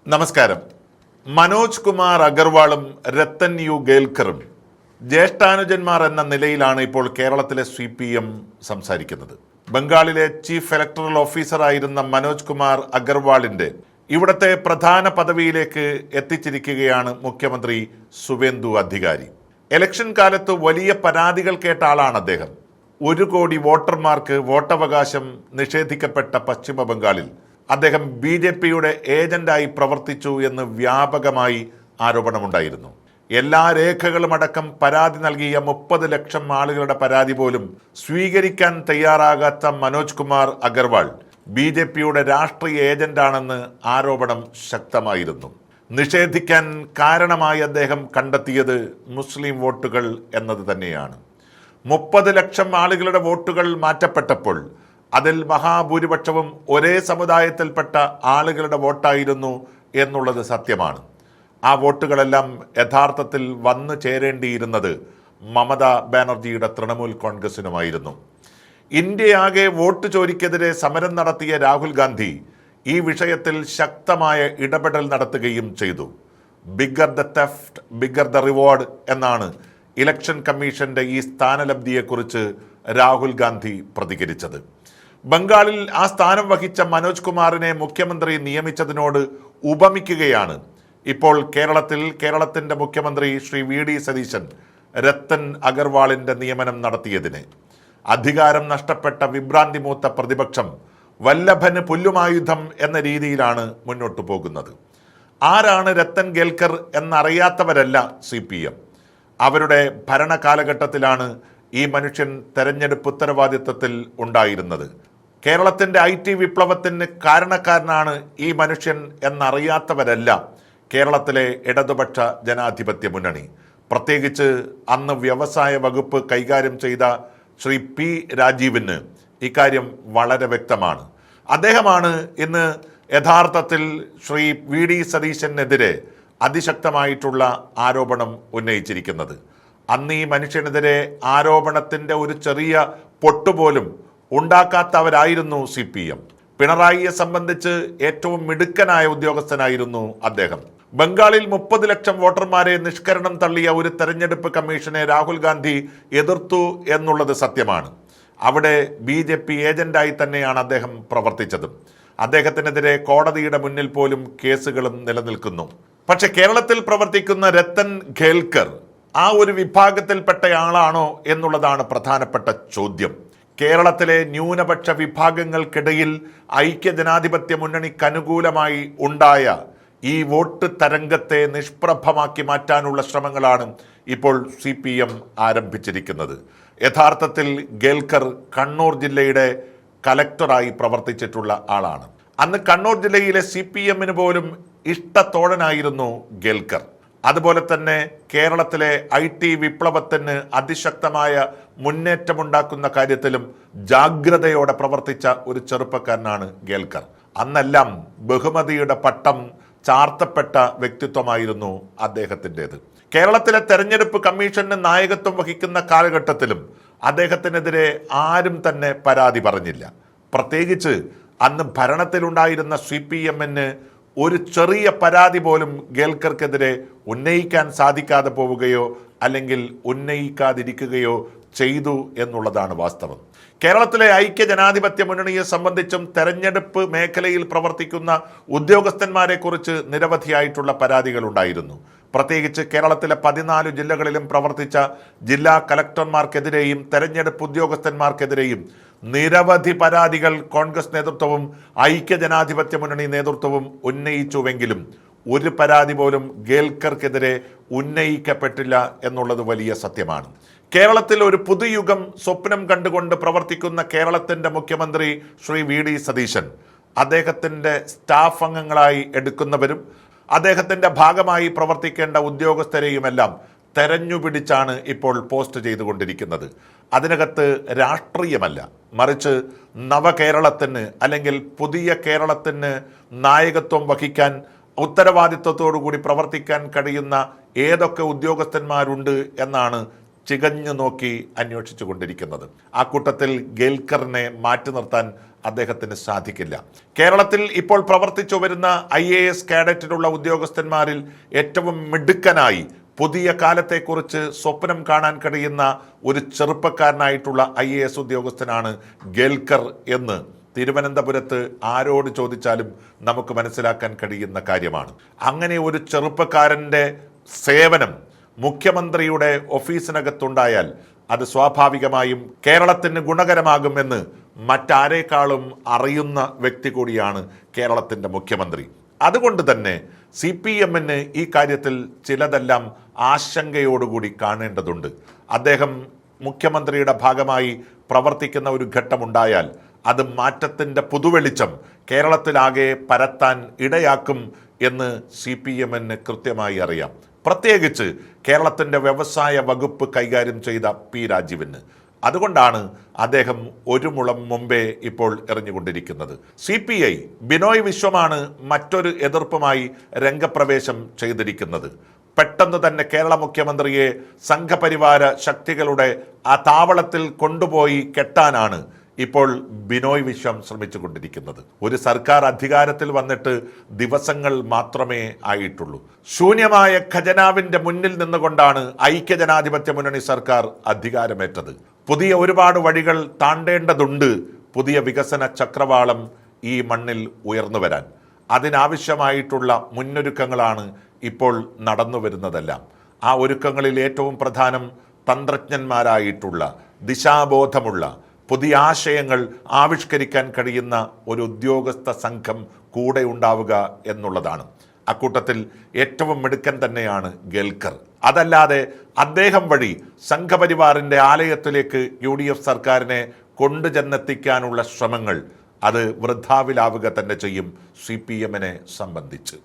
നമസ്കാരം. മനോജ് കുമാർ അഗർവാളും രത്തൻ യു ഗേൽക്കറും ജ്യേഷ്ഠാനുജന്മാർ എന്ന നിലയിലാണ് ഇപ്പോൾ കേരളത്തിലെ CPM സംസാരിക്കുന്നത്. ബംഗാളിലെ ചീഫ് ഇലക്ടറൽ ഓഫീസറായിരുന്ന മനോജ് കുമാർ അഗർവാളിന്റെ ഇവിടത്തെ പ്രധാന പദവിയിലേക്ക് എത്തിച്ചിരിക്കുകയാണ് മുഖ്യമന്ത്രി സുവേന്ദു അധികാരി. ഇലക്ഷൻ കാലത്ത് വലിയ പരാതികൾ കേട്ട ആളാണ് അദ്ദേഹം. 1 കോടി വോട്ടർമാർക്ക് വോട്ടവകാശം നിഷേധിക്കപ്പെട്ട പശ്ചിമ ബംഗാളിൽ അദ്ദേഹം BJPയുടെ ഏജന്റായി പ്രവർത്തിച്ചു എന്ന് വ്യാപകമായി ആരോപണമുണ്ടായിരുന്നു. എല്ലാ രേഖകളും അടക്കം പരാതി നൽകിയ 30 ലക്ഷം ആളുകളുടെ പരാതി പോലും സ്വീകരിക്കാൻ തയ്യാറാകാത്ത മനോജ് കുമാർ അഗർവാൾ BJPയുടെ രാഷ്ട്രീയ ഏജന്റാണെന്ന് ആരോപണം ശക്തമായിരുന്നു. നിഷേധിക്കാൻ കാരണമായി അദ്ദേഹം കണ്ടെത്തിയത് മുസ്ലിം വോട്ടുകൾ എന്നത് തന്നെയാണ്. 30 ലക്ഷം ആളുകളുടെ വോട്ടുകൾ മാറ്റപ്പെട്ടപ്പോൾ അതിൽ മഹാഭൂരിപക്ഷവും ഒരേ സമുദായത്തിൽപ്പെട്ട ആളുകളുടെ വോട്ടായിരുന്നു എന്നുള്ളത് സത്യമാണ്. ആ വോട്ടുകളെല്ലാം യഥാർത്ഥത്തിൽ വന്നു ചേരേണ്ടിയിരുന്നത് മമതാ ബാനർജിയുടെ തൃണമൂൽ കോൺഗ്രസിനുമായിരുന്നു. ഇന്ത്യയാകെ വോട്ട് ചോരിക്കെതിരെ സമരം നടത്തിയ രാഹുൽ ഗാന്ധി ഈ വിഷയത്തിൽ ശക്തമായ ഇടപെടൽ നടത്തുകയും ചെയ്തു. Bigger the theft bigger the reward എന്നാണ് ഇലക്ഷൻ കമ്മീഷന്റെ ഈ സ്ഥാനലബ്ധിയെക്കുറിച്ച് രാഹുൽ ഗാന്ധി പ്രതികരിച്ചത്. ബംഗാളിൽ ആ സ്ഥാനം വഹിച്ച മനോജ് കുമാറിനെ മുഖ്യമന്ത്രി നിയമിച്ചതിനോട് ഉപമിക്കുകയാണ് ഇപ്പോൾ കേരളത്തിന്റെ മുഖ്യമന്ത്രി ശ്രീ VD സതീശൻ രത്തൻ അഗർവാളിന്റെ നിയമനം നടത്തിയതിനെ. അധികാരം നഷ്ടപ്പെട്ട വിഭ്രാന്തി മൂത്ത പ്രതിപക്ഷം വല്ലഭന് പുല്ലുമായുധം എന്ന രീതിയിലാണ് മുന്നോട്ടു പോകുന്നത്. ആരാണ് രത്തൻ ഗേൽക്കർ എന്നറിയാത്തവരല്ല CPM. അവരുടെ ഭരണകാലഘട്ടത്തിലാണ് ഈ മനുഷ്യൻ തെരഞ്ഞെടുപ്പ് ഉത്തരവാദിത്വത്തിൽ ഉണ്ടായിരുന്നത്. കേരളത്തിൻ്റെ IT വിപ്ലവത്തിന് കാരണക്കാരനാണ് ഈ മനുഷ്യൻ എന്നറിയാത്തവരല്ല കേരളത്തിലെ ഇടതുപക്ഷ ജനാധിപത്യ മുന്നണി. പ്രത്യേകിച്ച് അന്ന് വ്യവസായ വകുപ്പ് കൈകാര്യം ചെയ്ത ശ്രീ P രാജീവിന് ഇക്കാര്യം വളരെ വ്യക്തമാണ്. അദ്ദേഹമാണ് ഇന്ന് യഥാർത്ഥത്തിൽ ശ്രീ VD സതീശനെതിരെ അതിശക്തമായിട്ടുള്ള ആരോപണം ഉന്നയിച്ചിരിക്കുന്നത്. അന്ന് ഈ മനുഷ്യനെതിരെ ആരോപണത്തിൻ്റെ ഒരു ചെറിയ പൊട്ടുപോലും ഉണ്ടാക്കാത്തവരായിരുന്നു CPM. പിണറായിയെ സംബന്ധിച്ച് ഏറ്റവും മിടുക്കനായ ഉദ്യോഗസ്ഥനായിരുന്നു അദ്ദേഹം. ബംഗാളിൽ 30 ലക്ഷം വോട്ടർമാരെ നിഷ്കരണം തള്ളിയ ഒരു തെരഞ്ഞെടുപ്പ് കമ്മീഷനെ രാഹുൽ ഗാന്ധി എതിർത്തു എന്നുള്ളത് സത്യമാണ്. അവിടെ BJP ഏജന്റായി തന്നെയാണ് അദ്ദേഹം പ്രവർത്തിച്ചത്. അദ്ദേഹത്തിനെതിരെ കോടതിയുടെ മുന്നിൽ പോലും കേസുകളും നിലനിൽക്കുന്നു. പക്ഷെ കേരളത്തിൽ പ്രവർത്തിക്കുന്ന രത്തൻ ഗേൽക്കർ ആ ഒരു വിഭാഗത്തിൽപ്പെട്ടയാളാണോ എന്നുള്ളതാണ് പ്രധാനപ്പെട്ട ചോദ്യം. കേരളത്തിലെ ന്യൂനപക്ഷ വിഭാഗങ്ങൾക്കിടയിൽ ഐക്യജനാധിപത്യ മുന്നണിക്ക് അനുകൂലമായി ഉണ്ടായ ഈ വോട്ട് തരംഗത്തെ നിഷ്പ്രഭമാക്കി മാറ്റാനുള്ള ശ്രമങ്ങളാണ് ഇപ്പോൾ CPM ആരംഭിച്ചിരിക്കുന്നത്. യഥാർത്ഥത്തിൽ ഗേൽക്കർ കണ്ണൂർ ജില്ലയുടെ കലക്ടറായി പ്രവർത്തിച്ചിട്ടുള്ള ആളാണ്. അന്ന് കണ്ണൂർ ജില്ലയിലെ CPMന് പോലും ഇഷ്ടത്തോഴനായിരുന്നു ഗേൽക്കർ. അതുപോലെ തന്നെ കേരളത്തിലെ IT വിപ്ലവത്തിന് അതിശക്തമായ മുന്നേറ്റമുണ്ടാക്കുന്ന കാര്യത്തിലും ജാഗ്രതയോടെ പ്രവർത്തിച്ച ഒരു ചെറുപ്പക്കാരനാണ് ഗേൽക്കർ. അന്നെല്ലാം ബഹുമതിയുടെ പട്ടം ചാർത്തപ്പെട്ട വ്യക്തിത്വമായിരുന്നു അദ്ദേഹത്തിൻ്റെത്. കേരളത്തിലെ തെരഞ്ഞെടുപ്പ് കമ്മീഷന് നായകത്വം വഹിക്കുന്ന കാലഘട്ടത്തിലും അദ്ദേഹത്തിനെതിരെ ആരും തന്നെ പരാതി പറഞ്ഞില്ല. പ്രത്യേകിച്ച് അന്ന് ഭരണത്തിലുണ്ടായിരുന്ന CPMന് ഒരു ചെറിയ പരാതി പോലും ഗേൽക്കർക്കെതിരെ ഉന്നയിക്കാൻ സാധിക്കാതെ പോവുകയോ അല്ലെങ്കിൽ ഉന്നയിക്കാതിരിക്കുകയോ ചെയ്തു എന്നുള്ളതാണ് വാസ്തവം. കേരളത്തിലെ ഐക്യ ജനാധിപത്യ മുന്നണിയെ സംബന്ധിച്ചും തെരഞ്ഞെടുപ്പ് മേഖലയിൽ പ്രവർത്തിക്കുന്ന ഉദ്യോഗസ്ഥന്മാരെ കുറിച്ച് നിരവധിയായിട്ടുള്ള പരാതികൾ ഉണ്ടായിരുന്നു. പ്രത്യേകിച്ച് കേരളത്തിലെ 14 ജില്ലകളിലും പ്രവർത്തിച്ച ജില്ലാ കലക്ടർമാർക്കെതിരെയും തെരഞ്ഞെടുപ്പ് ഉദ്യോഗസ്ഥന്മാർക്കെതിരെയും നിരവധി പരാതികൾ കോൺഗ്രസ് നേതൃത്വവും ഐക്യ ജനാധിപത്യ മുന്നണി നേതൃത്വവും ഉന്നയിച്ചുവെങ്കിലും ഒരു പരാതി പോലും ഗേൽക്കർക്കെതിരെ ഉന്നയിക്കപ്പെട്ടില്ല എന്നുള്ളത് വലിയ സത്യമാണ്. കേരളത്തിൽ ഒരു പുതുയുഗം സ്വപ്നം കണ്ടുകൊണ്ട് പ്രവർത്തിക്കുന്ന കേരളത്തിൻ്റെ മുഖ്യമന്ത്രി ശ്രീ VD സതീശൻ അദ്ദേഹത്തിൻ്റെ സ്റ്റാഫ് അംഗങ്ങളായി എടുക്കുന്നവരും അദ്ദേഹത്തിൻ്റെ ഭാഗമായി പ്രവർത്തിക്കേണ്ട ഉദ്യോഗസ്ഥരെയുമെല്ലാം തെരഞ്ഞുപിടിച്ചാണ് ഇപ്പോൾ പോസ്റ്റ് ചെയ്തുകൊണ്ടിരിക്കുന്നത്. അതിനകത്ത് രാഷ്ട്രീയമല്ല, മറിച്ച് നവകേരളത്തിന് അല്ലെങ്കിൽ പുതിയ കേരളത്തിന് നായകത്വം വഹിക്കാൻ ഉത്തരവാദിത്വത്തോടു കൂടി പ്രവർത്തിക്കാൻ കഴിയുന്ന ഏതൊക്കെ ഉദ്യോഗസ്ഥന്മാരുണ്ട് എന്നാണ് ചികഞ്ഞു നോക്കി അന്വേഷിച്ചു കൊണ്ടിരിക്കുന്നത്. ആ കൂട്ടത്തിൽ ഗേൽക്കറിനെ മാറ്റി നിർത്താൻ അദ്ദേഹത്തിന് സാധിക്കില്ല. കേരളത്തിൽ ഇപ്പോൾ പ്രവർത്തിച്ചു വരുന്ന IAS കാഡറ്റിലുള്ള ഉദ്യോഗസ്ഥന്മാരിൽ ഏറ്റവും മിടുക്കനായി പുതിയ കാലത്തെക്കുറിച്ച് സ്വപ്നം കാണാൻ കഴിയുന്ന ഒരു ചെറുപ്പക്കാരനായിട്ടുള്ള IAS ഉദ്യോഗസ്ഥനാണ് ഗേൽക്കർ എന്ന് തിരുവനന്തപുരത്ത് ആരോട് ചോദിച്ചാലും നമുക്ക് മനസ്സിലാക്കാൻ കഴിയുന്ന കാര്യമാണ്. അങ്ങനെ ഒരു ചെറുപ്പക്കാരൻ്റെ സേവനം മുഖ്യമന്ത്രിയുടെ ഓഫീസിനകത്തുണ്ടായാൽ അത് സ്വാഭാവികമായും കേരളത്തിന് ഗുണകരമാകുമെന്ന് മറ്റാരേക്കാളും അറിയുന്ന വ്യക്തി കൂടിയാണ് കേരളത്തിൻ്റെ മുഖ്യമന്ത്രി. അതുകൊണ്ട് തന്നെ CPM-ന് ഈ കാര്യത്തിൽ ചിലതെല്ലാം ആശങ്കയോടുകൂടി കാണേണ്ടതുണ്ട്. അദ്ദേഹം മുഖ്യമന്ത്രിയുടെ ഭാഗമായി പ്രവർത്തിക്കുന്ന ഒരു ഘട്ടമുണ്ടായാൽ അത് മാറ്റത്തിൻ്റെ പുതുവെളിച്ചം കേരളത്തിലാകെ പരത്താൻ ഇടയാക്കും എന്ന് CPM-ന് കൃത്യമായി അറിയാം. പ്രത്യേകിച്ച് കേരളത്തിൻ്റെ വ്യവസായ വകുപ്പ് കൈകാര്യം ചെയ്ത P. രാജീവിന്. അതുകൊണ്ടാണ് അദ്ദേഹം ഒരു മുളം മുമ്പേ ഇപ്പോൾ എറിഞ്ഞുകൊണ്ടിരിക്കുന്നത്. CPI ബിനോയ് വിശ്വമാണ് മറ്റൊരു എതിർപ്പുമായി രംഗപ്രവേശം ചെയ്തിരിക്കുന്നത്. പെട്ടെന്ന് തന്നെ കേരള മുഖ്യമന്ത്രിയെ സംഘപരിവാര ശക്തികളുടെ ആ താവളത്തിൽ കൊണ്ടുപോയി കെട്ടാനാണ് ഇപ്പോൾ ബിനോയ് വിശ്വം ശ്രമിച്ചുകൊണ്ടിരിക്കുന്നത്. ഒരു സർക്കാർ അധികാരത്തിൽ വന്നിട്ട് ദിവസങ്ങൾ മാത്രമേ ആയിട്ടുള്ളൂ. ശൂന്യമായ ഖജനാവിൻ്റെ മുന്നിൽ നിന്നുകൊണ്ടാണ് ഐക്യജനാധിപത്യ മുന്നണി സർക്കാർ അധികാരമേറ്റത്. പുതിയ ഒരുപാട് വഴികൾ താണ്ടേണ്ടതുണ്ട് പുതിയ വികസന ചക്രവാളം ഈ മണ്ണിൽ ഉയർന്നു വരാൻ. അതിനാവശ്യമായിട്ടുള്ള മുന്നൊരുക്കങ്ങളാണ് ഇപ്പോൾ നടന്നു വരുന്നതെല്ലാം. ആ ഒരുക്കങ്ങളിൽ ഏറ്റവും പ്രധാനം തന്ത്രജ്ഞന്മാരായിട്ടുള്ള ദിശാബോധമുള്ള പുതിയ ആശയങ്ങൾ ആവിഷ്കരിക്കാൻ കഴിയുന്ന ഒരു ഉദ്യോഗസ്ഥ സംഘം കൂടെ ഉണ്ടാവുക എന്നുള്ളതാണ്. അക്കൂട്ടത്തിൽ ഏറ്റവും മിടുക്കൻ തന്നെയാണ് ഗേൽക്കർ. അതല്ലാതെ അദ്ദേഹം വഴി സംഘപരിവാറിൻ്റെ ആലയത്തിലേക്ക് UDF സർക്കാരിനെ കൊണ്ടുചെന്നെത്തിക്കാനുള്ള ശ്രമങ്ങൾ അത് വൃഥാവിലാവുക തന്നെ ചെയ്യും CPM-നെ സംബന്ധിച്ച്.